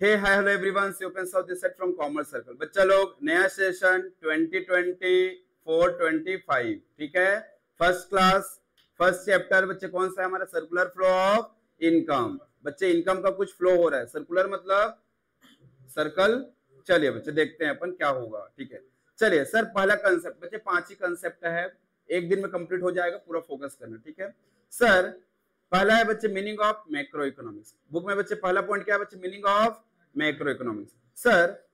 Hey hi hello everyone, open south this side from commerce circle. बच्चा लोग, नया session 2024-25, ठीक है। फर्स्ट क्लास, फर्स्ट चैप्टर बच्चे कौन सा है हमारा? Circular flow of income. बच्चे इनकम का कुछ फ्लो हो रहा है, सर्कुलर मतलब सर्कल। चलिए बच्चे देखते हैं अपन क्या होगा, ठीक है। चलिए सर, पहला कंसेप्ट बच्चे 5 ही कंसेप्ट है, एक दिन में कंप्लीट हो जाएगा, पूरा फोकस करना, ठीक है। सर पहला है बच्चे meaning of macro economics. Book में बच्चे पहला पॉइंट क्या है बच्चे? Meaning of macro economics. Sir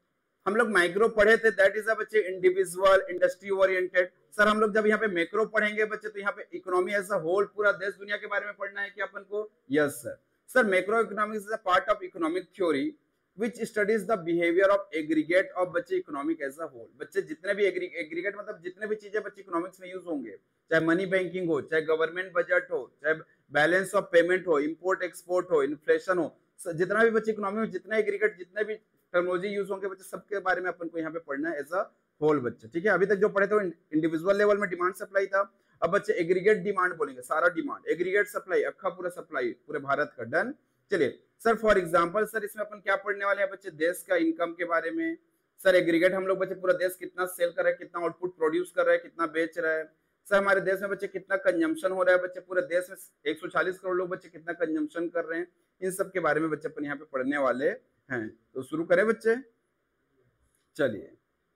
हम लोग माइक्रो पढ़े थे, दैट इज अ बच्चे इंडिविजुअल इंडस्ट्री ओरिएंटेड। सर हम लोग जब यहाँ पे मैक्रो पढ़ेंगे बच्चे, तो यहाँ पे इकोनॉमी एज अ होल, पूरा देश दुनिया के बारे में पढ़ना है कि अपन को? Yes sir. Sir macro economics is a part of economic theory which studies the behavior of aggregate of बच्चे इकोनॉमिक एज अ होल। बच्चे जितने भी एग्रीगेट मतलब जितने भी चीजें बच्चे इकोनॉमिक्स में यूज होंगे, चाहे मनी बैंकिंग हो, चाहे गवर्नमेंट बजट हो, चाहे बैलेंस ऑफ पेमेंट हो, इंपोर्ट एक्सपोर्ट हो, इन्फ्लेशन हो, जितना भी बच्चे इकोनॉमी में जितने एग्रीगेट जितने भी टर्मिनोलॉजी यूज होंगे बच्चे, सबके बारे में अपन को यहाँ पे पढ़ना है एज अ होल बच्चे, ठीक है। अभी तक जो पढ़े थे इंडिविजुअल लेवल में डिमांड सप्लाई था, अब बच्चे एग्रीगेट डिमांड बोलेंगे, सारा डिमांड एग्रीगेट सप्लाई, अखा पूरा सप्लाई पूरे भारत का। डन। चलिए सर फॉर एग्जांपल सर इसमें अपन क्या पढ़ने वाले हैं बच्चे? देश का इनकम के बारे में। सर एग्रीगेट हम लोग बच्चे पूरा देश कितना सेल कर रहा है, कितना आउटपुट प्रोड्यूस कर रहा है, कितना बेच रहा है। सर हमारे देश में बच्चे कितना कंजम्पशन हो रहा है बच्चे? पूरे देश में 140 करोड़ लोग बच्चे कितना कंजम्पशन कर रहे हैं, इन सब के बारे में बच्चे अपन यहाँ पे पढ़ने वाले हैं। तो शुरू करें बच्चे। चलिए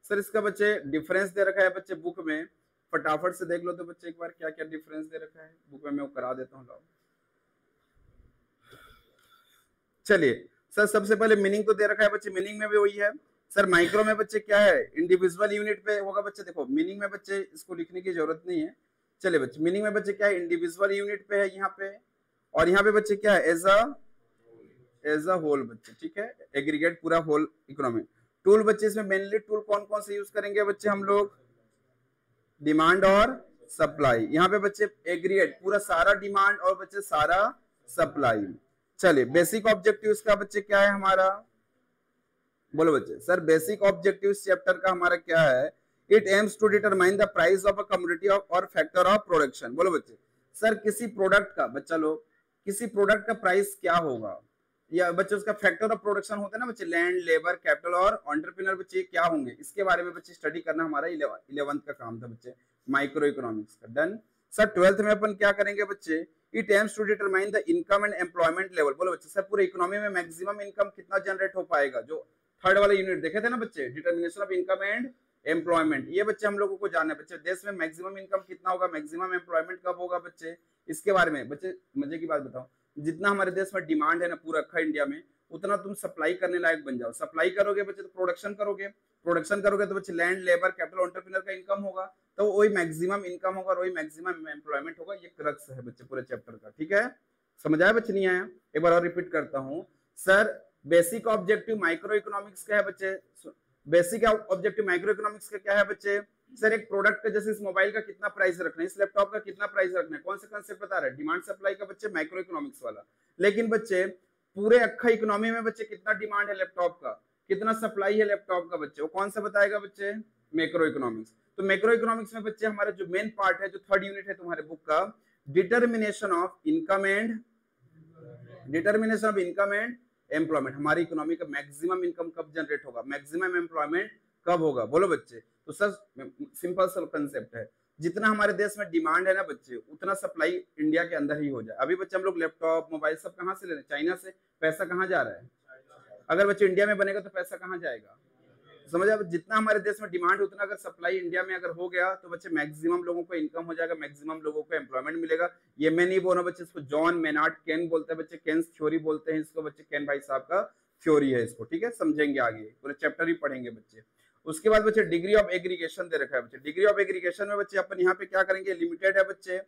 सर इसका बच्चे डिफरेंस दे रखा है बच्चे बुक में, फटाफट से देख लो तो बच्चे एक बार क्या क्या डिफरेंस दे रखा है बुक में, मैं वो करा देता हूँ। चलिए सर सबसे पहले मीनिंग तो दे रखा है बच्चे, मीनिंग में भी वही है। सर माइक्रो में बच्चे क्या है? इंडिविजुअल यूनिट पे होगा बच्चे। देखो मीनिंग में बच्चे इसको लिखने की जरूरत नहीं है। चलिए बच्चे मीनिंग में बच्चे क्या है? इंडिविजुअल यूनिट पे है यहाँ पे, और यहाँ पे बच्चे क्या है? एज अ होल बच्चे, ठीक है। एग्रीगेट पूरा होल इकोनॉमी। टूल बच्चे इसमें मेनली टूल कौन कौन से यूज करेंगे बच्चे हम लोग? डिमांड और सप्लाई। यहाँ पे बच्चे एग्रीगेट पूरा सारा डिमांड और बच्चे सारा सप्लाई। चलिए बेसिक ऑब्जेक्टिव इसका बच्चे क्या है हमारा? बोलो बच्चे। सर बेसिक ऑब्जेक्टिव इस चैप्टर का हमारा क्या है? It aims to determine the price of a commodity और फैक्टर ऑफ प्रोडक्शन। बोलो बच्चे। सर किसी प्रोडक्ट का, बच्चा लोग, किसी प्रोडक्ट का प्राइस क्या होगा, या बच्चे उसका फैक्टर ऑफ प्रोडक्शन होता है ना बच्चे, लैंड, लेबर, कैपिटल और एंटरप्रेन्योर, बच्चे क्या होंगे, इसके बारे में बच्चे स्टडी करना हमारा 11th का काम था बच्चे, माइक्रो इकोनॉमिक्स का। डन। सर 12th में अपन क्या करेंगे बच्चे? It aims to determine the income and employment level. बोलो बच्चे। सर पूरे इकोनॉमी में मैक्सिमम इनकम कितना जनरेट हो पाएगा? जो थर्ड वाला यूनिट देखे थे ना बच्चे, determination of income and employment, ये बच्चे हम लोगों को जानना है बच्चे। देश में मैक्सिमम इनकम कितना होगा, मैक्सिमम एम्प्लॉयमेंट कब होगा बच्चे, इसके बारे में बच्चे। मजे की बात बताओ, जितना हमारे देश में डिमांड है ना पूरा अखा इंडिया में, उतना तुम सप्लाई करने लायक बन जाओ। सप्लाई करोगे बच्चे तो प्रोडक्शन करोगे, प्रोडक्शन करोगे तो बच्चे लैंड, लेबर, कैपिटल, एंटरप्रेन्योर का इनकम होगा, तो वही मैक्सिमम इनकम होगा और वही मैक्सिमम एम्प्लॉयमेंट होगा। ये क्रक्स है बच्चे पूरे चैप्टर का, ठीक है। समझ आया बच्चे? नहीं आया? एक बार और रिपीट करता हूँ। Sir basic objective micro economics का है बच्चे, बेसिक ऑब्जेक्टिव माइक्रो इकोनॉमिक्स का क्या है बच्चे? सर एक प्रोडक्ट का, जैसे इस मोबाइल का कितना प्राइस रखना है, इस लैपटॉप का कितना प्राइस रखना है, कौन सा कंसेप्ट बता रहा है? डिमांड सप्लाई का बच्चे, माइक्रो इकोनॉमिक्स वाला। लेकिन बच्चे पूरे अक्खा इकोनॉमी में बच्चे कितना डिमांड है लैपटॉप का, कितना सप्लाई है लैपटॉप का बच्चे, वो कौन सा बताएगा बच्चे? Macro economics. तो मैक्रो इकोनॉमिक्स में बच्चे हमारा जो मेन पार्ट है, जो थर्ड यूनिट है तुम्हारे बुक का, determination of income and employment. हमारी इकोनॉमी का मैक्सिमम इनकम कब जनरेट होगा, मैक्सिमम एम्प्लॉयमेंट कब होगा? बोलो बच्चे। तो सर सिंपल सा कंसेप्ट है, जितना हमारे देश में डिमांड है ना बच्चे, उतना सप्लाई इंडिया के अंदर ही हो जाए। अभी बच्चे हम लोग लैपटॉप, मोबाइल सब कहाँ से ले रहे हैं? चाइना से। पैसा कहाँ जा रहा है? अगर बच्चे इंडिया में बनेगा तो पैसा कहाँ जाएगा? समझ आए? जितना हमारे देश में डिमांड उतना अगर सप्लाई इंडिया में अगर हो गया तो बच्चे मैक्सिमम लोगों को इनकम हो जाएगा, मैक्सिमम लोगों को एम्प्लॉयमेंट मिलेगा। ये मैं नहीं बोल रहा बच्चे, इसको जॉन मेनार्ड केन बोलते हैं बच्चे, केन्स थ्योरी बोलते हैं इसको बच्चे, केन भाई साहब का थ्योरी है इसको, ठीक है। समझेंगे आगे, पूरे चैप्टर ही पढ़ेंगे बच्चे। उसके बाद बच्चे डिग्री ऑफ एग्रीगेशन दे रखा है बच्चे। डिग्री ऑफ एग्रीगेशन में बच्चे अपन यहाँ पे क्या करेंगे? लिमिटेड है बच्चे,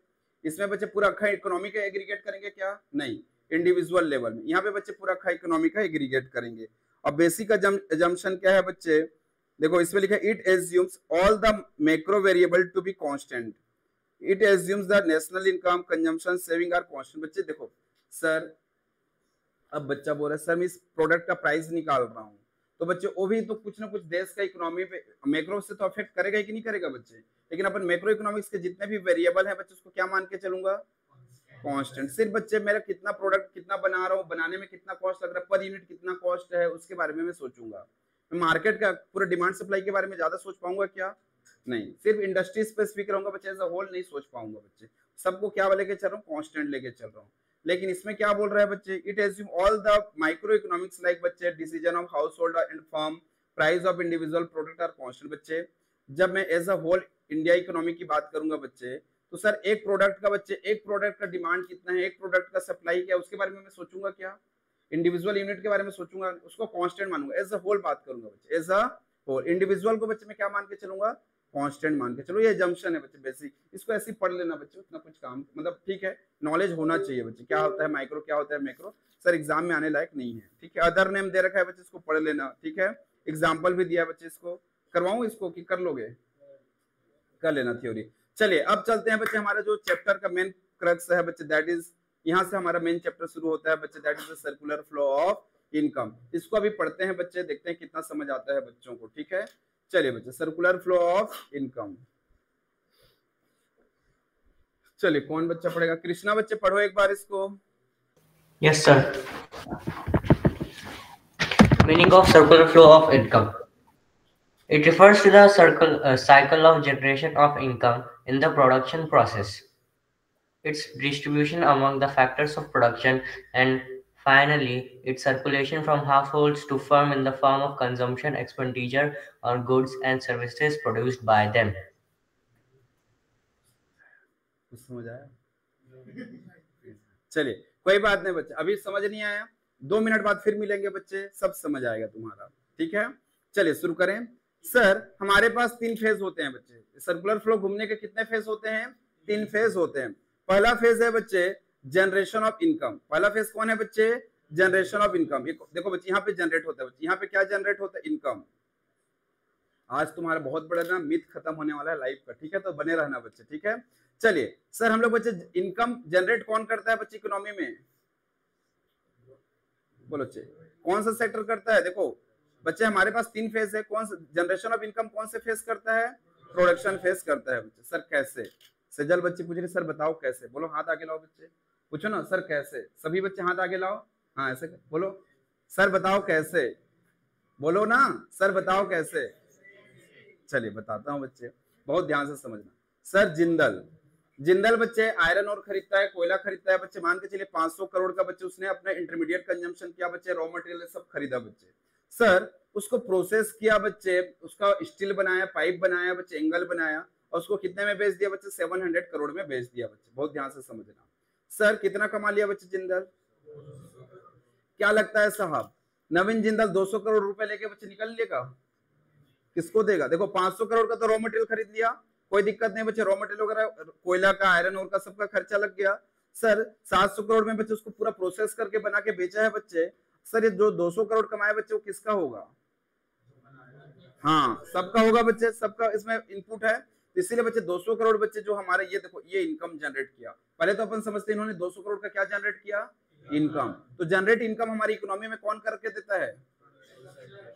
इसमें बच्चे पूरा अखा इकोनॉमी का एग्रीगेट करेंगे क्या? नहीं, इंडिविजुअल लेवल में। यहाँ पे बच्चे पूरा अखा इकोनॉमी का एग्रीगेट करेंगे। अब बेसिक अजम्पशन क्या है बच्चे? देखो इसमें लिखा है, it assumes all the macro variable to be constant. It assumes the national income, consumption, saving are constant. बच्चे देखो सर, अब बच्चा बोल रहा है सर मैं इस प्रोडक्ट का प्राइस निकाल रहा हूँ, तो बच्चे वो भी तो कुछ ना कुछ देश का इकोनॉमी पे मैक्रो से तो अफेक्ट करेगा कि नहीं करेगा बच्चे। लेकिन अपन मैक्रो इकोनॉमिक्स के जितने भी वेरिएबल है बच्चे, उसको क्या मान के चलूंगा? कांस्टेंट। सिर्फ बच्चे मेरा कितना प्रोडक्ट कितना बना रहा हूँ, बनाने में कितना कॉस्ट लग रहा है, पर यूनिट कितना कॉस्ट है, उसके बारे में मैं सोचूंगा। मैं मार्केट का पूरा डिमांड सप्लाई के बारे में ज्यादा सोच पाऊंगा क्या? नहीं। सिर्फ इंडस्ट्री स्पेसिफिक रहूंगा बच्चे, एज अ होल नहीं सोच पाऊंगा बच्चे। सबको क्या लेके चल रहा हूँ? कांस्टेंट लेके चल रहा हूँ। लेकिन इसमें क्या बोल रहा है बच्चे? It assume all the micro economics like बच्चे decision of household and firm, price of individual product are constant बच्चे। जब मैं as a whole India economy की बात करूंगा बच्चे, तो सर एक प्रोडक्ट का बच्चे, एक प्रोडक्ट का डिमांड कितना है, एक प्रोडक्ट का सप्लाई क्या है, उसके बारे में मैं सोचूंगा क्या? इंडिविजुअल यूनिट के बारे में सोचूंगा, उसको कांस्टेंट मानूंगा, एज अ होल बात करूंगा बच्चे, एज अ होल। इंडिविजुअल को बच्चे मैं क्या मान के चलूंगा? कांस्टेंट मान के चलो। ये जंक्शन है बच्चे, बेसिक, इसको ऐसे ही पढ़ लेना बच्चे, उतना कुछ काम मतलब ठीक है, नॉलेज होना चाहिए बच्चे, क्या होता है माइक्रो, क्या होता है मैक्रो। सर एग्जाम में आने लायक नहीं है, ठीक है। अदर नेम दे रखा है बच्चे, इसको पढ़ लेना, ठीक है। एग्जाम्पल भी दिया है बच्चे, इसको करवाऊं इसको कि कर लोगे? कर लेना थ्योरी। चलिए अब चलते हैं बच्चे, हमारा जो चैप्टर का मेन क्रक्स है बच्चे, दैट इज, यहाँ से हमारा मेन चैप्टर शुरू होता है बच्चे, that is the circular flow of income. इसको अभी पढ़ते हैं बच्चे, देखते हैं कितना समझ आता है बच्चों को, ठीक है। चलिए बच्चे, सर्कुलर फ्लो ऑफ इनकम। चलिए कौन बच्चा पढ़ेगा? कृष्णा बच्चे पढ़ो एक बार इसको। Yes, sir. Meaning of circular flow of income. It refers to the cycle of generation of income in the production process, its distribution among the factors of production, and finally, its circulation from households to firm in the form of consumption expenditure on goods and services produced by them. समझ आया? चलिए कोई बात नहीं बच्चे, अभी समझ नहीं आया, 2 मिनट बाद फिर मिलेंगे बच्चे, सब समझ आएगा तुम्हारा, ठीक है। चलिए शुरू करें। सर हमारे पास 3 फेज होते हैं बच्चे, सर्कुलर फ्लो घूमने के कितने फेज होते हैं? 3 फेज होते हैं। पहला फेज है बच्चे जनरेशन ऑफ इनकम। पहला फेज कौन है बच्चे? Generation of income. देखो बच्चे यहाँ पे जनरेट होता है बच्चे, यहाँ पे क्या जनरेट होता है? इनकम। आज तुम्हारा बहुत बड़ा ना मिथ खत्म होने वाला है लाइफ का, ठीक है, तो बने रहना बच्चे, ठीक है। चलिए सर हम लोग बच्चे, इनकम जनरेट कौन करता है बच्चे इकोनॉमी में? बोलो बच्चे, कौन सा सेक्टर करता है? देखो बच्चे हमारे पास 3 फेज है, कौन सा जनरेशन ऑफ इनकम कौन से फेज करता है? प्रोडक्शन फेज करता है बच्चे। सर कैसे? सजल बच्चे पूछ रहे सर बताओ कैसे। बोलो हाथ आगे लाओ बच्चे, पूछो ना सर कैसे। सभी बच्चे हाथ आगे लाओ, हाँ ऐसे बोलो, सर बताओ कैसे। बोलो ना सर बताओ कैसे। चलिए बताता हूँ बच्चे, बहुत ध्यान से समझना। सर जिंदल बच्चे आयरन और खरीदता है, कोयला खरीदता है बच्चे, मान के चलिए 500 करोड़ का बच्चे उसने अपना इंटरमीडिएट कंजम्पशन किया बच्चे, रॉ मटेरियल सब खरीदा बच्चे। सर उसको प्रोसेस किया बच्चे, उसका स्टील बनाया, पाइप बनाया बच्चे, एंगल बनाया, और उसको कितने में बेच दिया बच्चे? 700 करोड़ में बेच दिया बच्चे। बहुत ध्यान से समझना। सर कितना कमा लिया बच्चे जिंदल? क्या लगता है साहब, नवीन जिंदल 200 करोड़ रुपए लेके बच्चे निकल लेगा? किसको देगा? देखो 500 करोड़ का तो रॉ मटेरियल खरीद लिया, कोई दिक्कत नहीं बच्चे, रॉ मटेरियल वगैरह कोयला का, आयरन और का सबका खर्चा लग गया। सर 700 करोड़ में बच्चे उसको पूरा प्रोसेस करके बना के बेचा है बच्चे। सर ये जो 200 करोड़ कमाए बच्चे वो किसका होगा? हाँ सबका होगा बच्चे, सबका इसमें इनपुट है। इसीलिए बच्चे 200 करोड़ बच्चे जो हमारे, ये देखो ये इनकम जनरेट किया। पहले तो अपन समझते इन्होंने 200 करोड़ का क्या जनरेट किया? इनकम। तो जनरेट इनकम हमारी इकोनॉमी में कौन करके देता है?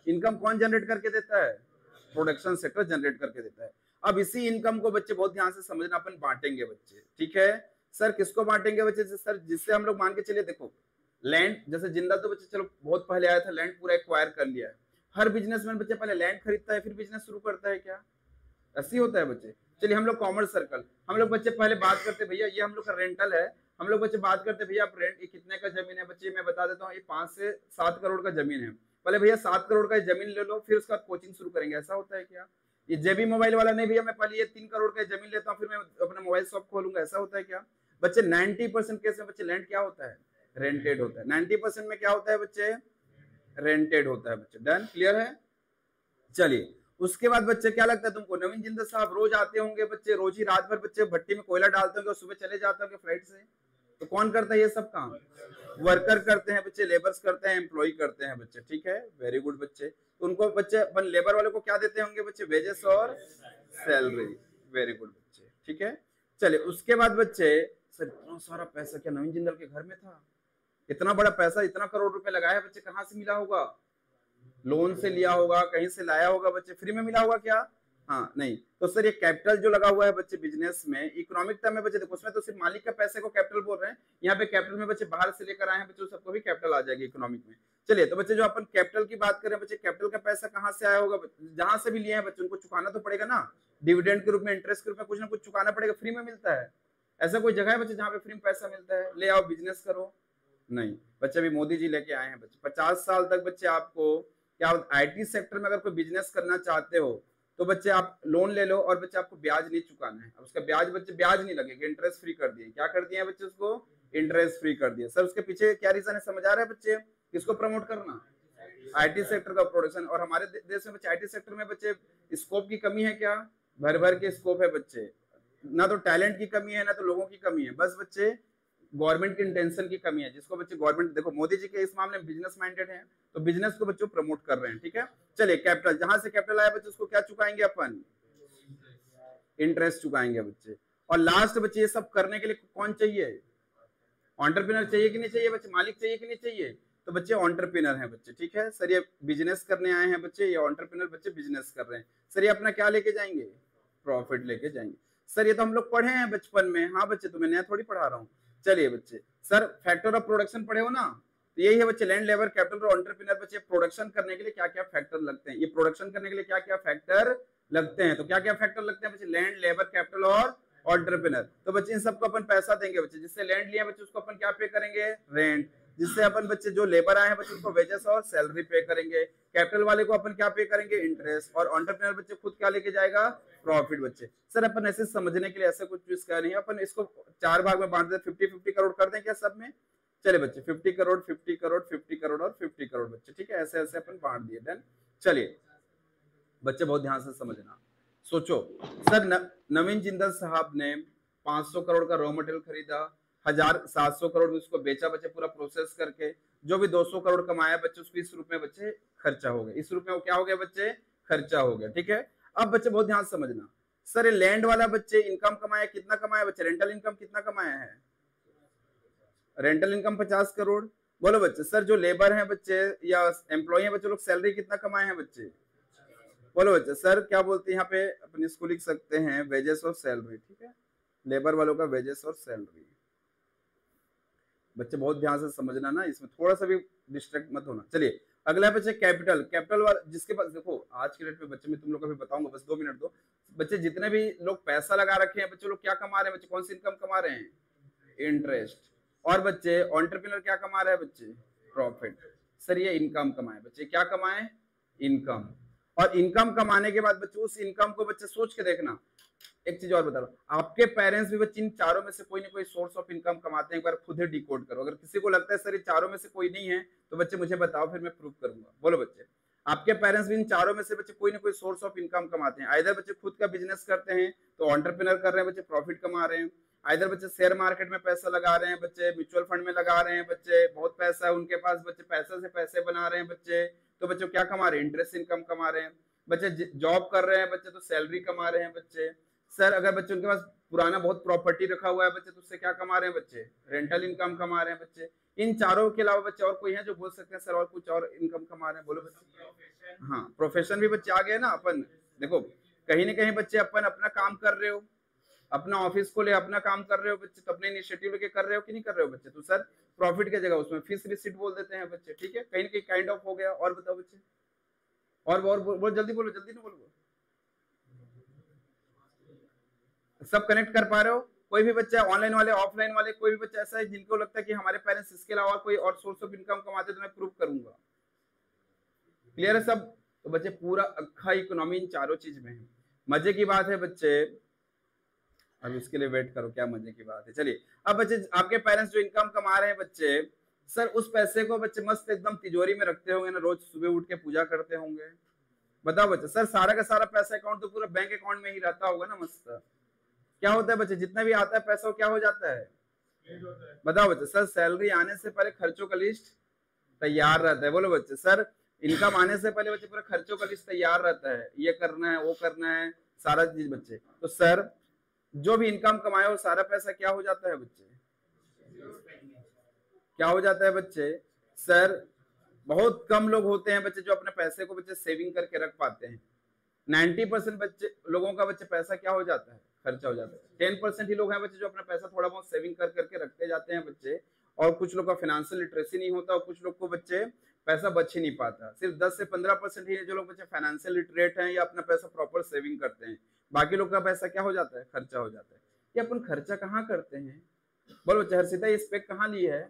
इनकम कौन जनरेट करके देता है? प्रोडक्शन सेक्टर जनरेट करके देता है। अब इसी इनकम को बच्चे बहुत ध्यान से समझना, अपन बांटेंगे बच्चे, ठीक है। सर किसको बांटेंगे बच्चे? सर जिससे हम लोग मान के चलिए, देखो लैंड, जैसे जिंदल तो बच्चे चलो बहुत पहले आया था, लैंड पूरा एक्वायर कर लिया है। हर बिजनेसमैन बच्चे पहले लैंड खरीदता है फिर बिजनेस शुरू करता है क्या? ऐसे होता है बच्चे। चलिए हम लोग कॉमर्स सर्कल, हम लोग बच्चे पहले बात करते भैया ये हम लोग का रेंटल है, हम लोग बच्चे बात करते भैया आप रेंट कितने का जमीन है बच्चे, मैं बता देता हूँ ये 5 से 7 करोड़ का जमीन है। पहले भैया 7 करोड़ का जमीन ले लो, फिर उसका कोचिंग शुरू करेंगे। ऐसा होता है क्या? ये जेबी मोबाइल वाला नहीं भैया मैं पहले ये 3 करोड़ का जमीन लेता हूँ फिर मैं अपना मोबाइल शॉप खोलूंगा। ऐसा होता है क्या बच्चे? 90% केस में बच्चे लैंड क्या होता है? रेंटेड होता है। 90% में क्या होता है बच्चे? रेंटेड होता है बच्चे। डन, क्लियर है? चलिए उसके बाद बच्चे क्या लगता है तुमको, नवीन जिंदल साहब रोज आते होंगे बच्चे, रोज ही रात भर बच्चे भट्टी में कोयला डालते होंगे और सुबह चले जाते होंगे फ्लाइट से, तो कौन करता है ये सब काम? वर्कर करते हैं बच्चे, लेबर्स करते हैं, एम्प्लॉय करते हैं बच्चे, ठीक है। वेरी गुड बच्चे। तो उनको बच्चे अपन लेबर वाले को क्या देते होंगे बच्चे? वेजेस और सैलरी। वेरी गुड बच्चे, ठीक है। चलिए उसके बाद बच्चे, सर इतना सारा पैसा क्या नवीन जिंदल के घर में था? इतना बड़ा पैसा, इतना करोड़ रुपए लगाया बच्चे, कहाँ से मिला होगा? लोन से लिया होगा, कहीं से लाया होगा बच्चे, फ्री में मिला होगा क्या? हाँ नहीं, तो सर ये कैपिटल जो लगा हुआ है बच्चे बिजनेस में, इकोनॉमिक टर्म में बच्चे देखो उसमें तो सिर्फ मालिक का पैसे को कैपिटल बोल रहे हैं, यहाँ पे कैपिटल में बच्चे बाहर से लेकर आए हैं बच्चे, सबको भी कैपिटल आ जाएगी इकोनॉमिक में। चलिए तो बच्चे जो अपन कैपिटल की बात करें बच्चे, कैपिटल का पैसा कहाँ से आया होगा, जहां से भी लिए हैं बच्चे उनको चुकाना तो पड़ेगा ना, डिविडेंड के रूप में, इंटरेस्ट के रूप में कुछ ना कुछ चुकाना पड़ेगा, फ्री में मिलता है? ऐसा कोई जगह है बच्चे जहाँ पे फ्री में पैसा मिलता है, ले आओ बिजनेस करो? नहीं बच्चे, अभी मोदी जी लेके आए हैं बच्चे 50 साल तक बच्चे आपको क्या आईटी सेक्टर में अगर कोई बिजनेस करना चाहते हो तो बच्चे आप लोन ले लो और बच्चे आपको ब्याज नहीं चुकाना है, अब उसका ब्याज बच्चे ब्याज नहीं लगेगा, इंटरेस्ट फ्री कर दिए। क्या कर दिए बच्चे उसको? इंटरेस्ट फ्री कर दिया। सर उसके पीछे क्या रीजन है, समझ आ रहा है बच्चे? किसको प्रमोट करना? आईटी सेक्टर का प्रोडक्शन। और हमारे देश में बच्चे आईटी सेक्टर में बच्चे स्कोप की कमी है क्या? भर भर के स्कोप है बच्चे, ना तो टैलेंट की कमी है ना तो लोगों की कमी है, बस बच्चे गवर्नमेंट की इंटेंशन की कमी है, जिसको बच्चे गवर्नमेंट देखो मोदी जी के इस मामले में बिजनेस माइंडेड है तो बिजनेस को बच्चों प्रमोट कर रहे हैं। ठीक है, चलिए कैपिटल, जहां से कैपिटल आया बच्चे उसको क्या चुकाएंगे अपन? इंटरेस्ट चुकाएंगे बच्चे। और लास्ट बच्चे ये सब करने के लिए कौन चाहिए? एंटरप्रेन्योर चाहिए कि नहीं चाहिए बच्चे? मालिक चाहिए कि नहीं चाहिए? तो बच्चे एंटरप्रेन्योर हैं बच्चे। ठीक है सर, ये बिजनेस करने आए हैं बच्चे, ये एंटरप्रेन्योर बच्चे बिजनेस कर रहे हैं। सर ये अपना क्या लेके जाएंगे? प्रॉफिट लेके जाएंगे। सर ये तो हम लोग पढ़े हैं बचपन में। हाँ बच्चे, तुम्हें नया थोड़ी पढ़ा रहा हूँ। चलिए बच्चे, सर फैक्टर ऑफ प्रोडक्शन पढ़े हो ना, तो यही है बच्चे, लैंड, लेबर, कैपिटल और एंटरप्रेन्योर। बच्चे प्रोडक्शन करने के लिए क्या क्या फैक्टर लगते हैं, ये प्रोडक्शन करने के लिए क्या क्या फैक्टर लगते हैं, तो क्या क्या फैक्टर लगते हैं बच्चे? लैंड, लेबर, कैपिटल और एंटरप्रेन्योर। तो बच्चे इन सबको अपन पैसा देंगे बच्चे, जिससे लैंड लिया बच्चे उसको अपन क्या पे करेंगे? रेंट। जिससे अपन बच्चे जो लेबर आए हैं बच्चे उसको वेजेस और सैलरी पे करेंगे। कैपिटल वाले को अपन क्या पे करेंगे? इंटरेस्ट। और एंटरप्रेन्योर बच्चे खुद क्या लेके जाएगा? प्रॉफिट बच्चे। सर अपन ऐसे समझने के लिए ऐसा कुछ चीज का नहीं है, अपन इसको 4 भाग में बांट दे, 50-50 करोड़ कर दें क्या सब में? चले बच्चे 50 करोड़, 50 करोड़, 50 करोड़ और 50 करोड़ बच्चे। ठीक है, ऐसे ऐसे अपन बांट दिए। डन। चलिए बच्चे बहुत ध्यान से समझना। सोचो सर, नवीन जिंदल साहब ने 500 करोड़ का रॉ मटेरियल खरीदा, 1700 करोड़ में उसको बेचा बच्चे, पूरा प्रोसेस करके जो भी 200 करोड़ कमाया बच्चे उसको इस रूप में बच्चे खर्चा हो गया, इस रूप में वो क्या हो गया बच्चे? खर्चा हो गया। ठीक है, अब बच्चे बहुत ध्यान से समझना। सर ये लैंड वाला बच्चे इनकम कमाया, कितना कमाया बच्चे? रेंटल इनकम कितना कमाया है? Rental income 50 crore. बोलो बच्चे। सर जो लेबर है बच्चे या एम्प्लॉय है बच्चे, लोग सैलरी कितना कमाए हैं बच्चे? बोलो बच्चे। सर क्या बोलते हैं यहाँ पे, अपन इसको लिख सकते हैं वेजेस और सैलरी। ठीक है, लेबर वालों का वेजेस और सैलरी। बच्चे बहुत ध्यान से समझना ना, इसमें थोड़ा सा भी डिस्ट्रैक्ट मत होना। चलिए अगला है बच्चे कैपिटल। कैपिटल वाला जिसके पास, देखो आज के डेट में बच्चे, मैं तुम लोग को भी बताऊंगा, बस 2 मिनट दो बच्चे। जितने भी लोग पैसा लगा रखे हैं बच्चे, लोग क्या कमा रहे हैं बच्चे? कौन सी इनकम कमा रहे हैं? इंटरेस्ट। और बच्चे एंटरप्रेन्योर क्या कमा रहे हैं बच्चे? प्रॉफिट। सर ये इनकम कमाए बच्चे, क्या कमाए? इनकम। और इनकम कमाने के बाद बच्चे उस इनकम को बच्चे सोच के देखना। एक चीज और बता रहा हूँ, आपके पेरेंट्स भी बच्चे इन चारों में से कोई ना कोई सोर्स ऑफ इनकम कमाते हैं, एक बार खुद ही डिकोड करो। अगर किसी को लगता है सर ये चारों में से कोई नहीं है तो बच्चे मुझे बताओ, फिर मैं प्रूव करूंगा। बोलो बच्चे। आपके पेरेंट्स भी इन चारों में से बच्चे कोई ना कोई सोर्स ऑफ इनकम कमाते हैं। आइदर बच्चे खुद का बिजनेस करते हैं तो एंटरप्रेन्योर कर रहे हैं बच्चे, प्रॉफिट कमा रहे हैं। आइदर बच्चे शेयर मार्केट में पैसा लगा रहे हैं बच्चे, म्यूचुअल फंड में लगा रहे हैं बच्चे, बहुत पैसा है उनके पास बच्चे, पैसे से पैसे बना रहे हैं बच्चे, तो बच्चे क्या कमा रहे हैं? इंटरेस्ट इनकम कमा रहे हैं बच्चे। जॉब कर रहे हैं बच्चे तो सैलरी कमा रहे हैं बच्चे। सर अगर बच्चे उनके पास पुराना बहुत प्रॉपर्टी रखा हुआ है बच्चे, तो उससे क्या कमा रहे हैं बच्चे? रेंटल इनकम कमा रहे हैं बच्चे। इन चारों के अलावा बच्चे और कोई है जो बोल सकते हैं सर और कुछ और इनकम कमा रहे हैं? बोलो बच्चे। हाँ, प्रोफेशन भी बच्चे आ गए ना। अपन देखो कहीं ना कहीं बच्चे अपन अपना काम कर रहे हो, अपना ऑफिस को ले अपना काम कर रहे हो बच्चे, तो अपने इनिशिएटिव लेके कर रहे हो कि नहीं कर रहे हो बच्चे? तो सर प्रॉफिट की जगह उसमें फीस रिसीट बोल देते हैं बच्चे। ठीक है, कहीं ना कहीं काइंड ऑफ हो गया। और बताओ बच्चे, और बहुत जल्दी बोलो, जल्दी ना बोलो। सब कनेक्ट कर पा रहे हो? कोई भी बच्चा ऑनलाइन वाले, ऑफलाइन वाले, कोई भी बच्चा ऐसा है जिनको लगता है कि हमारे पेरेंट्स इसके अलावा कोई और सोर्स ऑफ इनकम कमाते, तो मैं प्रूव करूंगा। क्लियर है सब? तो बच्चे पूरा अक्खा इकोनॉमी इन चारों चीज में है। मजे की बात है बच्चे, अब इसके लिए वेट करो, क्या मजे की बात है। चलिए अब बच्चे, आपके पेरेंट्स जो इनकम कमा रहे हैं बच्चे, सर उस पैसे को बच्चे मस्त एकदम तिजोरी में रखते होंगे ना, रोज सुबह उठ के पूजा करते होंगे। बताओ बच्चे। सर सारा का सारा पैसा अकाउंट तो पूरा बैंक अकाउंट में ही रहता होगा ना मस्त। क्या होता है बच्चे? जितना भी आता है पैसा वो क्या हो जाता है? बताओ बच्चे। सर सैलरी आने से पहले खर्चों का लिस्ट तैयार रहता है। बोलो बच्चे। सर इनकम आने से पहले बच्चे पूरा खर्चों का लिस्ट तैयार रहता है, ये करना है वो करना है सारा चीज बच्चे। तो सर जो भी इनकम कमाए वो सारा पैसा क्या हो जाता है बच्चे? क्या हो जाता है बच्चे? सर बहुत कम लोग होते हैं बच्चे जो अपने पैसे को बच्चे सेविंग करके रख पाते हैं। 90% बच्चे लोगों का बच्चे पैसा क्या हो जाता है, खर्चा हो जाता है। 10% ही लोग हैं बच्चे जो अपना पैसा थोड़ा बहुत सेविंग कर करके रखते जाते हैं बच्चे, और कुछ लोग का फाइनेंशियल लिटरेसी नहीं होता, और कुछ लोग को बच्चे पैसा बच ही नहीं पाता। सिर्फ 10 से 15% ही जो लोग बच्चे फाइनेंशियल लिटरेट हैं या अपना पैसा प्रॉपर सेविंग करते हैं, बाकी लोग का पैसा क्या हो जाता है, खर्चा हो जाता है। ये अपन खर्चा कहाँ करते हैं, बोलो बच्चे। हर्षिता ये स्पेक कहाँ ली है,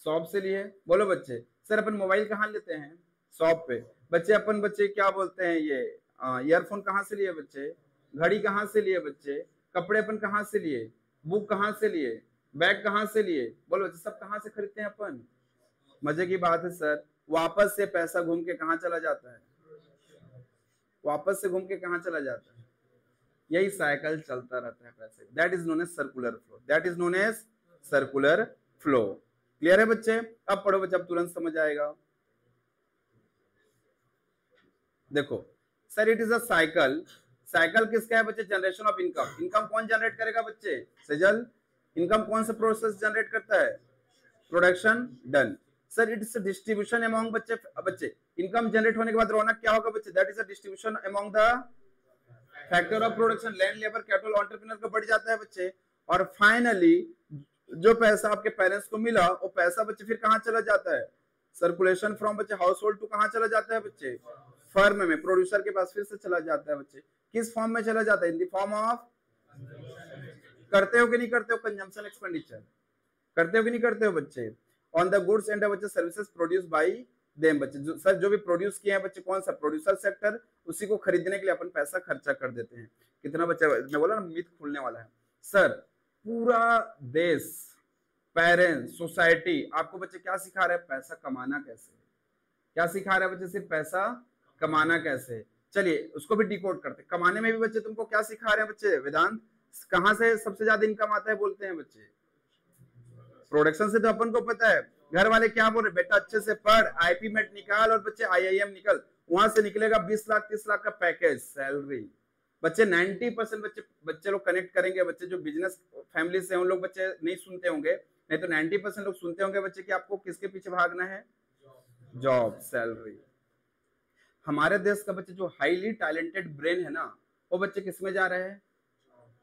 शॉप से लिए। बोलो बच्चे। सर अपन मोबाइल कहाँ लेते हैं, शॉप पे। बच्चे अपन बच्चे क्या बोलते हैं, ये ईयरफोन कहाँ से लिए बच्चे, घड़ी कहाँ से लिए बच्चे, कपड़े अपन कहाँ से लिए, बुक कहाँ से लिए, बैग कहाँ से लिए। बोलो बच्चे, सब कहाँ से खरीदते हैं अपन। मजे की बात है सर, वापस से पैसा घूम के कहाँ चला जाता है, वापस से घूम के कहाँ चला जाता है। यही साइकिल चलता रहता है पैसे। That is known as circular flow, that is known as circular flow. Clear है बच्चे। अब पढ़ो बच्चे, अब तुरंत समझ आएगा। देखो sir, it is a cycle. Cycle किसका है बच्चे, जनरेशन ऑफ इनकम। इनकम कौन जनरेट करेगा बच्चे, सेजल। इनकम कौन सा प्रोसेस जनरेट करता है, production, done. Sir it is distribution among बच्चे। बच्चे इनकम जनरेट होने के बाद रौनक क्या होगा बच्चे, that is a distribution among the factor of production. Land, labour, capital, entrepreneur का बढ़ जाता है बच्चे। और फाइनली जो पैसा आपके पेरेंट्स को मिला, वो पैसा बच्चे फिर कहाँ चला जाता है, सर्कुलेशन फ्रॉम बच्चे हाउस होल्ड टू कहाँ चला जाता है बच्चे, फर्म में, प्रोड्यूसर के पास फिर से चला जाता है बच्चे। किस फॉर्म में चला जाता है, इन द फॉर्म ऑफ, करते हो कि नहीं करते हो, कंजम्पशन एक्सपेंडिचर। करते हो कि नहीं करते हो बच्चे, ऑन द गुड्स एंड बच्चे सर्विसेज प्रोड्यूस बाई देम बच्चे। सर जो भी प्रोड्यूस किए हैं बच्चे, कौन सा, प्रोड्यूसर सेक्टर, उसी को खरीदने के लिए अपन पैसा खर्चा कर देते हैं। कितना बच्चा, मैं बोला ना मिथ खुलने वाला है। सर पूरा देश, पेरेंट्स, सोसाइटी आपको बच्चे क्या सिखा रहे हैं, पैसा कमाना कैसे। क्या सिखा रहे हैं बच्चे, सिर्फ पैसा कमाना कैसे। चलिए उसको भी डिकोड करते। कमाने में भी बच्चे तुमको क्या सिखा रहे हैं बच्चे, वेदांत। कहां से सबसे ज्यादा इनकम आता है बोलते हैं बच्चे, प्रोडक्शन से। तो अपन को पता है। घर वाले क्या बोल रहे, बेटा अच्छे से पढ़, आईपी मेट निकाल और बच्चे आईआईएम निकल, वहां से निकलेगा 20 लाख 30 लाख का पैकेज सैलरी। बच्चे 90% बच्चे लोग कनेक्ट करेंगे। बच्चे जो बिजनेस फैमिली से उन लोग बच्चे नहीं सुनते होंगे, नहीं तो 90% लोग सुनते होंगे बच्चे कि आपको किसके पीछे भागना है, जॉब, सैलरी। हमारे देश का बच्चे जो हाईली टैलेंटेड ब्रेन है ना, वो बच्चे किसमें जा रहे हैं,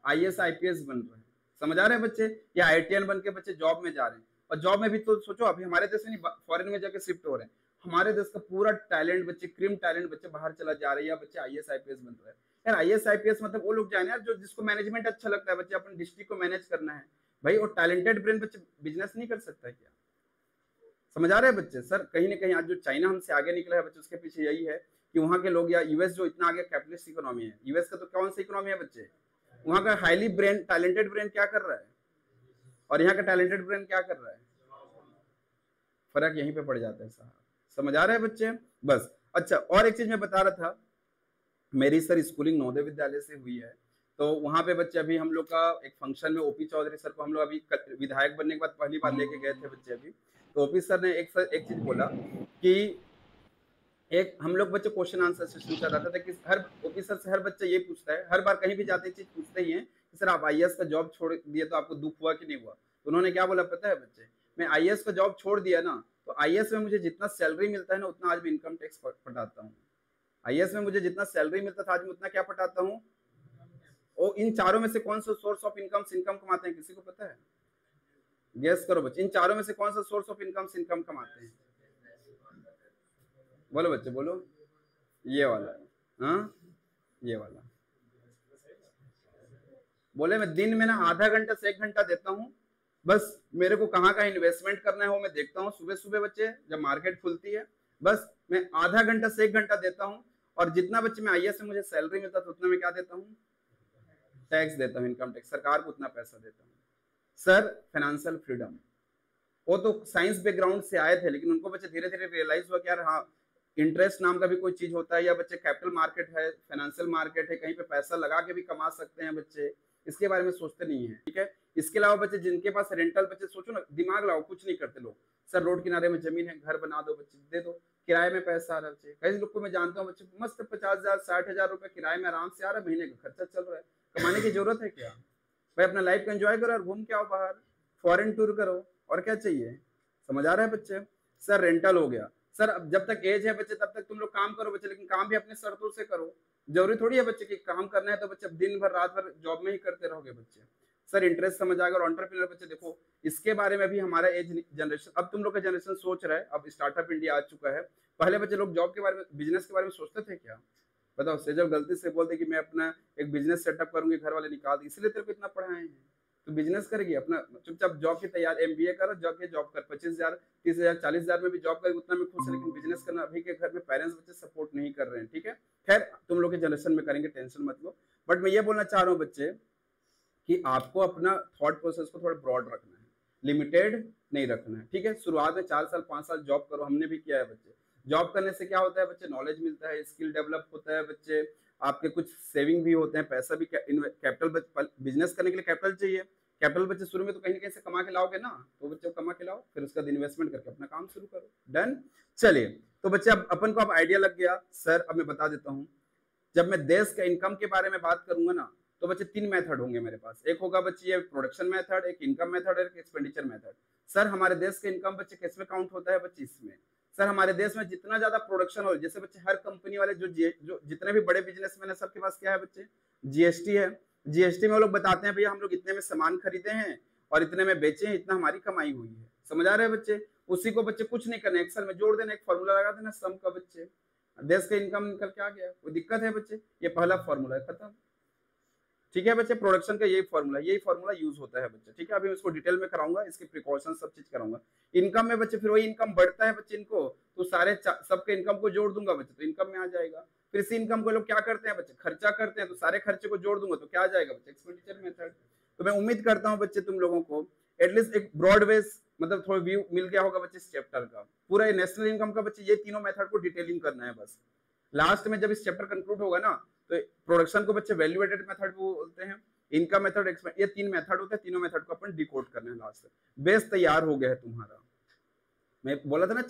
आईएएस आईपीएस बन रहे हैं। समझ आ रहे हैं बच्चे, या आईटीएन बन के बच्चे जॉब में जा रहे हैं। और जॉब में भी तो सोचो, अभी हमारे देश में नहीं, फॉरेन में जाके शिफ्ट हो रहे हैं। हमारे देश का पूरा टैलेंट बच्चे, क्रीम टैलेंट बच्चे बाहर चला जा रहे हैं, या बच्चे आईएएस आईपीएस बन रहे हैं। यार आईएएस आईपीएस मतलब वो लोग जाने यार जो जिसको मैनेजमेंट अच्छा लगता है बच्चे, अपन डिस्ट्रिक्ट को मैनेज करना है भाई। और टैलेंटेड ब्रेन बच्चे बिजनेस नहीं कर सकता है क्या। समझ आ रहे हैं बच्चे। सर कहीं ना कहीं आज जो चाइना हमसे आगे निकला है बच्चे, उसके पीछे यही है कि वहां के लोग, या यूएस जो इतना आगे कैपिटलिस्ट इकोनॉमी है, यूएस का तो कौन सी इकोनॉमी है बच्चे, वहां का हाईली ब्रेन टैलेंटेड ब्रेन क्या कर रहा है, और यहाँ का टैलेंटेड ब्रेन क्या कर रहा है, फर्क यहीं पे पड़ जाता है साहब। समझ आ रहा है बच्चे, बस। अच्छा और एक चीज मैं बता रहा था, मेरी सर स्कूलिंग नवोदय विद्यालय से हुई है, तो वहां पे बच्चे अभी हम लोग का एक फंक्शन में ओपी चौधरी सर को हम लोग अभी विधायक बनने के बाद पहली बार लेके गए थे बच्चे अभी। तो ओपी सर ने एक चीज बोला कि एक हम लोग बच्चे क्वेश्चन आंसर सेशन चल रहा था कि हर ओपी सर से हर बच्चा ये पूछता है, हर बार कहीं भी जाते चीज पूछते ही है कि सर आप आईएएस का जॉब छोड़ दिए तो आपको दुख हुआ कि नहीं हुआ। तो उन्होंने क्या बोला पता है बच्चे, मैं आईएएस का जॉब छोड़ दिया ना, तो आईएएस में मुझे जितना सैलरी मिलता है ना, उतना आज मैं इनकम टैक्स पटाता हूँ। आईएएस में मुझे जितना सैलरी मिलता था, आज मैं उतना क्या पटाता हूँ। और इन चारों में से कौन सा सोर्स ऑफ इनकम से इनकम कमाते हैं, किसी को पता है, गेस करो बच्चे। इन चारों में से कौन सा सोर्स ऑफ इनकम से इनकम कमाते हैं, बोलो बच्चे बोलो। ये वाला, हाँ ये वाला। बोले मैं दिन में ना आधा घंटा से 1 घंटा देता हूँ, बस मेरे को कहाँ का इन्वेस्टमेंट करना है वो मैं देखता हूँ। सुबह सुबह बच्चे जब मार्केट खुलती है, बस मैं आधा घंटा से 1 घंटा देता हूँ, और जितना बच्चे में आईएएस से मुझे सैलरी मिलता था उतना मैं क्या देता हूँ, टैक्स देता हूँ, इनकम टैक्स, सरकार को उतना पैसा देता हूँ। सर फाइनेंशियल फ्रीडम, वो तो साइंस बैकग्राउंड से आए थे, लेकिन उनको बच्चे धीरे धीरे रियलाइज हुआ कि यार हाँ इंटरेस्ट नाम का भी कोई चीज होता है, या बच्चे कैपिटल मार्केट है, फाइनेंशियल मार्केट है, कहीं पे पैसा लगा के भी कमा सकते हैं बच्चे, इसके बारे में सोचते नहीं है। ठीक है, इसके अलावा बच्चे जिनके पास रेंटल, बच्चे सोचो ना, दिमाग लगाओ, कुछ नहीं करते लोग। सर रोड किनारे में जमीन है, घर बना दो बच्चे, दे दो, किराए में पैसा आ रहा है बच्चे। कई लोग को मैं जानता हूँ बच्चे मस्त 50,000 60,000 रुपए किराए में आराम से आ रहा है, महीने का खर्चा चल रहा है। कमाने की जरूरत है क्या भाई, अपना लाइफ को एंजॉय करो और घूम के आओ बाहर, फॉरेन टूर करो, और क्या चाहिए। समझ आ रहा है बच्चे। सर रेंटल हो गया, सर अब जब तक एज है बच्चे तब तक तुम लोग काम करो बच्चे, लेकिन काम भी अपने शर्तों से करो। जरूरी थोड़ी है बच्चे कि काम करना है तो बच्चे दिन भर रात भर जॉब में ही करते रहोगे बच्चे। सर इंटरेस्ट समझ आएगा। और एंटरप्रेन्योर बच्चे देखो, इसके बारे में भी हमारा एज जनरेशन, अब तुम लोग का जनरेशन सोच रहा है, अब स्टार्टअप इंडिया आ चुका है। पहले बच्चे लोग जॉब के बारे में, बिजनेस के बारे में सोचते थे क्या? बताओ, सेजल गलती से बोलते कि मैं अपना एक बिजनेस सेटअप करूंगी, घर वाले निकाल देंगे, इसलिए तेरे को इतना पढ़ाए हैं। तो बिजनेस करेगी अपना, चुपचाप जॉब की तैयार, MBA करो, जॉब कर, 25,000 30,000 40,000 में भी जॉब करेगी, उतना में खुश है। लेकिन बिजनेस करना अभी के घर में पेरेंट्स बच्चे सपोर्ट नहीं कर रहे हैं, ठीक है। खैर तुम लोग के जनरेशन में करेंगे, टेंशन मत लो। बट मैं ये बोलना चाह रहा हूँ बच्चे कि आपको अपना थॉट प्रोसेस को थोड़ा ब्रॉड रखना है, लिमिटेड नहीं रखना है, ठीक है। शुरुआत में 4 साल 5 साल जॉब करो, हमने भी किया है बच्चे। जॉब करने से क्या होता है बच्चे, नॉलेज मिलता है, स्किल डेवलप होता है बच्चे, आपके कुछ सेविंग भी होते हैं, पैसा भी, कैपिटल, बिजनेस करने के लिए कैपिटल चाहिए। कैपिटल बच्चे शुरू में तो कहीं ना कहीं से कमा के लाओगे ना, तो बच्चे कमा के लाओ, फिर उसका इन्वेस्टमेंट करके अपना काम शुरू करो। डन। चलिए, तो बच्चे अब अपन को अब आइडिया लग गया। सर अब मैं बता देता हूँ, जब मैं देश के इनकम के बारे में बात करूंगा ना, तो बच्चे 3 मेथड होंगे मेरे पास। एक होगा बच्चे ये प्रोडक्शन मेथड, एक इनकम मेथड, एक एक्सपेंडिचर मेथड। सर हमारे देश का इनकम बच्चे किस में काउंट होता है बच्चे? इसमें। सर हमारे देश में जितना ज्यादा प्रोडक्शन हो, जैसे बच्चे हर कंपनी वाले जो जितने भी बड़े बिजनेसमैन है, सबके पास क्या है बच्चे? GST है। GST में वो लोग बताते हैं भैया हम लोग इतने में सामान खरीदे हैं और इतने में बेचे हैं, इतना हमारी कमाई हुई है। समझ आ रहे हैं बच्चे? उसी को बच्चे कुछ नहीं करना, एक्सेल में जोड़ देना, एक फॉर्मूला लगा देना सम का बच्चे, देश का इनकम निकल के आ गया। कोई दिक्कत है बच्चे? ये पहला फॉर्मूला है, खत्म। ठीक है बच्चे, प्रोडक्शन का यही फॉर्मूला यूज होता है बच्चे, ठीक है। अभी इसको डिटेल में कराऊंगा, इसके प्रिकॉशन सब चीज कराऊंगा। इनकम में बच्चे फिर वही इनकम बढ़ता है बच्चे, इनको तो सारे सबके इनकम को जोड़ दूंगा बच्चे, तो इनकम में आ जाएगा। फिर इसी इनकम को लोग क्या करते हैं बच्चे? खर्चा करते हैं, तो सारे खर्चे को जोड़ दूंगा तो क्या आ जाएगा बच्चे? Expenditure method. तो मैं उम्मीद करता हूँ बच्चे तुम लोगों को एटलीस्ट एक ब्रॉड बेस, मतलब थोड़ा व्यू मिल गया होगा बच्चे इस चैप्टर का। पूरा नेशनल इनकम का बच्चे ये तीनों मेथड को डिटेलिंग करना है बस। लास्ट में जब इस चैप्टर कंक्लूड होगा ना, तो प्रोडक्शन को बच्चे वैल्यू एडेड मेथड बोलते हैं, इनकम मेथड, ये 3 मेथड होते हैं। तीनों मेथड को अपन डिकोड करना है लास्ट में। बेस तैयार हो गया है तुम्हारा। मैं बोला था ना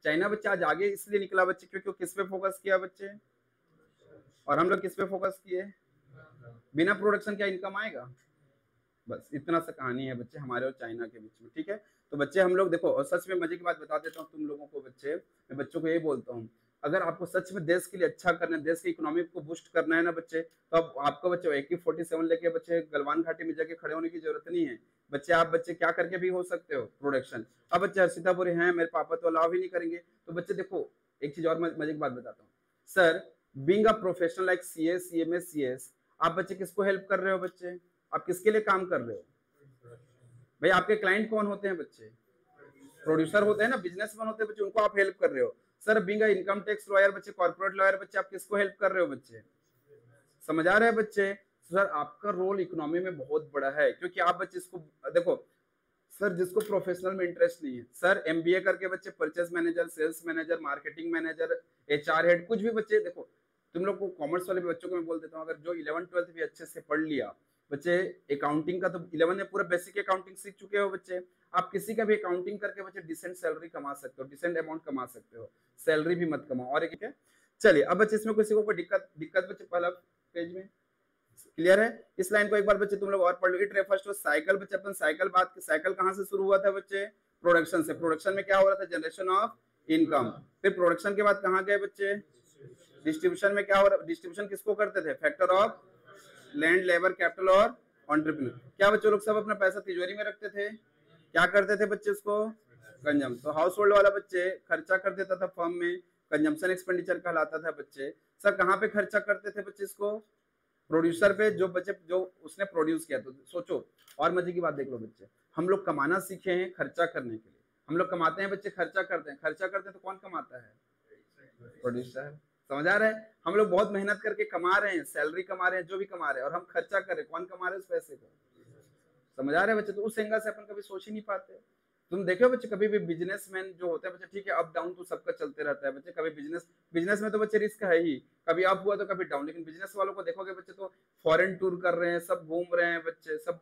चाइना बच्चा आज आगे इसलिए निकला बच्चे क्योंकि वो किस पे फोकस किया बच्चे, और हम लोग किस पे फोकस किए? बिना प्रोडक्शन क्या इनकम आएगा? बस इतना सा कहानी है बच्चे हमारे और चाइना के बीच में, ठीक है। तो बच्चे हम लोग देखो, और सच में मजे की बात बता देता हूँ तुम लोगों को बच्चे, मैं बच्चों को यही बोलता हूँ, अगर आपको सच में देश के लिए अच्छा करना है, देश की इकोनॉमी को बूस्ट करना है ना बच्चे, तो अब आपको बच्चे AK-47 लेके बच्चे गलवान घाटी में जाके खड़े होने की जरूरत नहीं है बच्चे। आप बच्चे क्या करके भी हो सकते हो? प्रोडक्शन। अब बच्चे हर्षितापुरी हैं, मेरे पापा तो अलाउ ही नहीं करेंगे, तो बच्चे देखो एक चीज और मजे की बात बताता हूँ। Sir being a professional like CA, CMA, CS, आप बच्चे किसको हेल्प कर रहे हो बच्चे? आप किसके लिए काम कर रहे हो भाई? आपके क्लाइंट कौन होते हैं बच्चे? प्रोड्यूसर होते हैं ना, बिजनेसमैन होते हैं बच्चे, उनको आप हेल्प कर रहे हो। Sir being income tax lawyer बच्चे, कॉर्पोरेट लॉयर बच्चे, आप किसको हेल्प कर रहे हो बच्चे? समझ आ रहे हैं बच्चे? सर आपका रोल इकोनॉमी में बहुत बड़ा है, क्योंकि आप बच्चे इसको देखो। सर जिसको प्रोफेशनल में इंटरेस्ट नहीं है, सर MBA करके बच्चे purchase manager, sales manager, marketing manager, HR head, कुछ भी बच्चे देखो, तुम लोग को कॉमर्स वाले बच्चों को मैं बोल देता हूँ, अगर जो 11th 12th भी अच्छे से पढ़ लिया बच्चे, अकाउंटिंग का तो 11 में पूरा बेसिक अकाउंटिंग सीख चुके हो बच्चे, आप किसी का भी अकाउंटिंग करके बच्चे डिसेंट सैलरी कमा सकते हो, डिसेंट अमाउंट कमा सकते हो। सैलरी भी मत कमाओ। और एक है, चलिए अब बच्चे इसमें किसी को कोई दिक्कत बच्चे पहला पेज में क्लियर है? इस लाइन को एक बार बच्चे तुम लोग और पढ़ लो। इट रेफर्स टू साइकिल बच्चे, अपन साइकिल बात की, साइकिल कहां से शुरू हुआ था बच्चे? प्रोडक्शन से। प्रोडक्शन में क्या हो रहा था? Generation of income. फिर प्रोडक्शन के बाद कहां गए बच्चे? डिस्ट्रीब्यूशन में क्या हो रहा? डिस्ट्रीब्यूशन किसको करते थे? Factor of land, labour, capital और एंटरप्रेन्योर। क्या बच्चे लोग सब अपना पैसा तिजोरी में रखते थे? क्या करते थे बच्चे? उसको कंजम्पशन। तो हाउस होल्ड वाला बच्चे खर्चा कर देता था फर्म में, कंजम्पशन एक्सपेंडिचर कहलाता था बच्चे। सर कहाँ पे खर्चा करते थे बच्चे इसको? प्रोड्यूसर पे, जो बच्चे जो उसने प्रोड्यूस किया। तो सोचो और मजे की बात देख लो बच्चे, हम लोग कमाना सीखे हैं खर्चा करने के लिए। हम लोग कमाते हैं बच्चे, खर्चा करते हैं। खर्चा करते हैं तो कौन कमाता है? प्रोड्यूसर। समझ आ रहा है? हम लोग बहुत मेहनत करके कमा रहे हैं, सैलरी कमा रहे हैं, जो भी कमा रहे हैं, और हम खर्चा कर रहे हैं, कौन कमा रहे हैं उस पैसे को? समझ आ रहे हैं बच्चे? तो उस एंगल से अपन कभी सोच ही नहीं पाते। तुम देखो बच्चे, कभी भी बिजनेसमैन जो होते हैं बच्चे, ठीक है अप डाउन तो सबका चलते रहता है बच्चे। कभी बिजनेस में तो बच्चे रिस्क है ही, कभी अप हुआ तो कभी डाउन। लेकिन बिजनेस वालों को देखोगे बच्चे तो फॉरेन टूर कर रहे हैं, सब घूम रहे हैं बच्चे, सब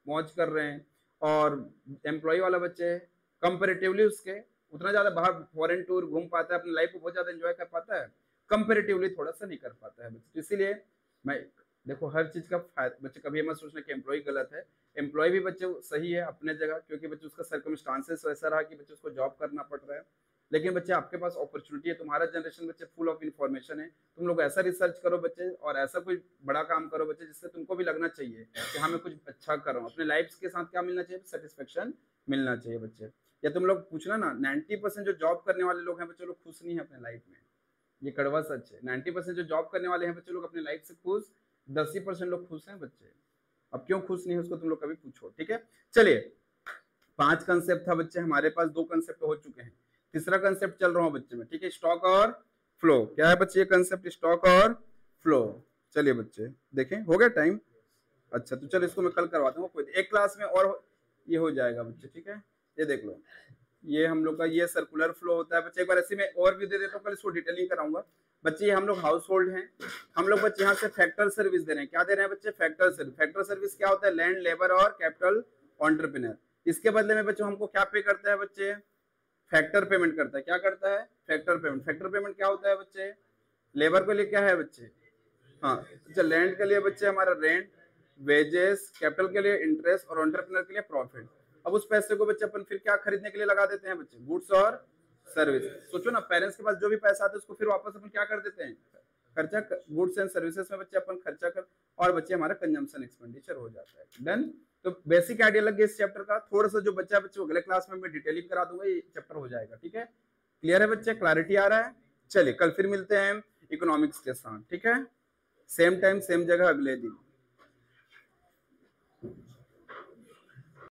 मौज कर रहे हैं। और एम्प्लॉय वाला बच्चे कंपेरेटिवली उसके उतना ज्यादा बाहर फॉरेन टूर घूम पाता है, अपनी लाइफ को बहुत ज्यादा एंजॉय कर पाता है, कंपेरेटिवली थोड़ा सा नहीं कर पाता है बच्चे। तो इसीलिए मैं देखो हर चीज का फायदा बच्चे, कभी मत सोचना कि एम्प्लॉय गलत है। एम्प्लॉय भी बच्चे सही है अपने जगह, क्योंकि बच्चे उसका सर्कमस्टांसेस वैसा रहा कि बच्चे उसको जॉब करना पड़ रहा है। लेकिन बच्चे आपके पास अपॉर्चुनिटी है, तुम्हारा जनरेशन बच्चे फुल ऑफ इन्फॉर्मेशन है, तुम लोग ऐसा रिसर्च करो बच्चे और ऐसा कोई बड़ा काम करो बच्चे जिससे तुमको भी लगना चाहिए कि हाँ मैं कुछ अच्छा कर रहा हूँ, अपने लाइफ के साथ क्या मिलना चाहिए, सेटिस्फेक्शन मिलना चाहिए बच्चे। या तुम लोग पूछना ना 90% जो जॉब करने वाले लोग हैं बच्चे लोग खुश नहीं है अपने लाइफ में, ये कड़वा सच है। 90% जो जॉब करने वाले हैं बच्चे लोग अपने लाइफ से खुश, 10% लोग खुश हैं बच्चे। अब क्यों खुश नहीं है उसको तुम लोग कभी पूछो, ठीक है। चलिए 5 कंसेप्ट था बच्चे हमारे पास, 2 कंसेप्ट हो चुके हैं, तीसरा कंसेप्ट चल रहा हूँ बच्चे में, ठीक है। स्टॉक और फ्लो, क्या है बच्चे ये कंसेप्ट, स्टॉक और फ्लो। चलिए बच्चे देखें, हो गया टाइम, अच्छा तो चलो इसको मैं कल करवाता हूँ, कोई एक क्लास में और ये हो जाएगा बच्चे, ठीक है। ये देख लो, ये हम लोग का ये सर्कुलर फ्लो होता है बच्चे, एक बार ऐसे में और भी दे देता हूँ, कल इसको डिटेलिंग कराऊंगा बच्चे। ये हम लोग हाउस होल्ड हैं, हम लोग बच्चे यहाँ से फैक्टर सर्विस दे रहे हैं, क्या दे रहे हैं बच्चे, फैक्टर सर्विस। फैक्टर सर्विस क्या होता है, लैंड, लेबर और कैपिटल एंटरप्रेन्योर। इसके बदले में बच्चों हमको क्या पे करता है बच्चे, फैक्टर पेमेंट करता है। क्या करता है, फैक्टर पेमेंट। फैक्टर पेमेंट क्या होता है बच्चे, लेबर के लिए क्या है बच्चे, हाँ अच्छा, लैंड के लिए बच्चे हमारा रेंट, वेजेस, कैपिटल के लिए इंटरेस्ट और एंटरप्रेन्योर के लिए प्रॉफिट। अब उस पैसे को बच्चे अपन फिर क्या खरीदने के लिए लगा देते हैं बच्चे, गुड्स और सर्विस। सोचो ना, पेरेंट्स के पास जो भी पैसा आता है उसको फिर वापस अपन क्या कर देते हैं, खर्चा, गुड्स एंड सर्विसेज में बच्चे अपन खर्चा कर, और बच्चे हमारा कंजम्पशन एक्सपेंडिचर हो जाता है। डन। तो बेसिक आइडिया लग गया इस चैप्टर का, थोड़ा सा जो बच्चा बच्चे अगले क्लास में मैं डिटेलिंग करा दूंगा, ये चैप्टर हो जाएगा, ठीक है। क्लियर है बच्चे, क्लैरिटी आ रहा है। चलिए कल फिर मिलते हैं इकोनॉमिक्स के साथ, ठीक है, सेम टाइम सेम जगह अगले दिन।